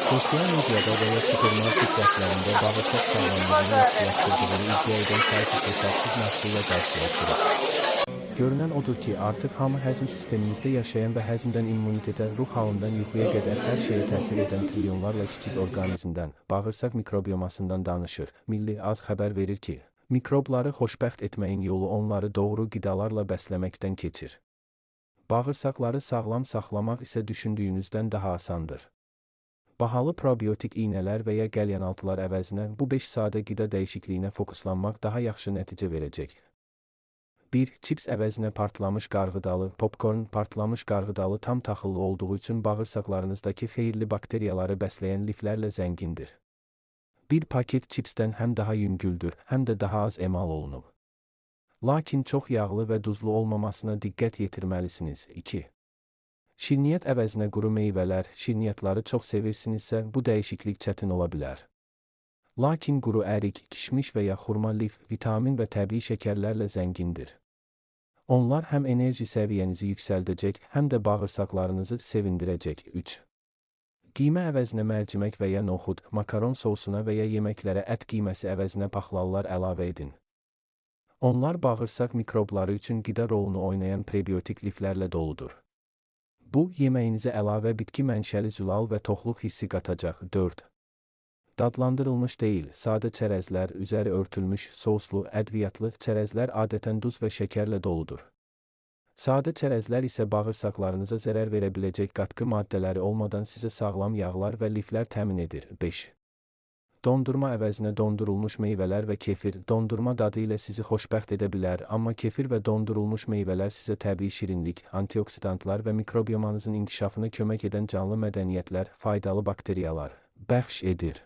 Sosial mediada və ya supermarket rəflərində bağırsaq sağlamlığını yaxşılaşdırdığını iddia edən sertifikasız məhsulla qarşılaşdırır. Görünən odur ki, artıq hamı həzm sisteminizdə yaşayan və həzmdən immunitetə, ruh halından yuxuya qədər hər şeyə təsir edən trilyonlarla kiçik orqanizmdən, bağırsaq mikrobiomasından danışır. Milli Az xəbər verir ki, mikrobları xoşbəxt etməyin yolu onları doğru qidalarla bəsləməkdən keçir. Bağırsaqları sağlam saxlamaq isə düşündüyünüzdən daha asandır. Bahalı probiotik iynələr və ya qəlyanaltılar əvəzinə bu 5 sadə qida dəyişikliyinə fokuslanmaq daha yaxşı nəticə verəcək. 1. Çips əvəzinə partlamış qarğıdalı, popcorn partlamış qarğıdalı tam taxıllı olduğu üçün bağırsaqlarınızdakı xeyirli bakteriyaları bəsləyən liflərlə zəngindir. Bir paket çipsdən həm daha yüngüldür, həm də daha az emal olunub. Lakin çox yağlı və duzlu olmamasına diqqət yetirməlisiniz. 2. Şirniyyat əvəzinə quru meyvələr, şirniyyatları çox sevirsinizsə, bu dəyişiklik çətin ola bilər. Lakin quru ərik, kişmiş və ya xurma lif, vitamin və təbii şəkərlərlə zəngindir. Onlar həm enerji səviyyənizi yüksəldəcək, həm də bağırsaqlarınızı sevindirəcək. 3. Qiymə əvəzinə mərcimək və ya noxud, makaron sosuna və ya yeməklərə ət qiyməsi əvəzinə paxlallar əlavə edin. Onlar bağırsaq mikrobları üçün qida rolunu oynayan prebiotik liflərlə doludur. Bu, yeməyinizə əlavə bitki mənşəli zülal və toxluq hissi qatacaq. 4. Dadlandırılmış deyil, sadə çərəzlər, üzəri örtülmüş, soslu, ədviyyatlı çərəzlər adətən duz və şəkərlə doludur. Sadə çərəzlər isə bağırsaqlarınıza zərər verə biləcək qatqı maddələri olmadan sizə sağlam yağlar və liflər təmin edir. 5. Dondurma əvəzinə dondurulmuş meyvələr və kefir, dondurma dadı ilə sizi xoşbəxt edə bilər, amma kefir və dondurulmuş meyvələr sizə təbii şirinlik, antioksidantlar və mikrobiomanızın inkişafına kömək edən canlı mədəniyyətlər, faydalı bakteriyalar bəxş edir.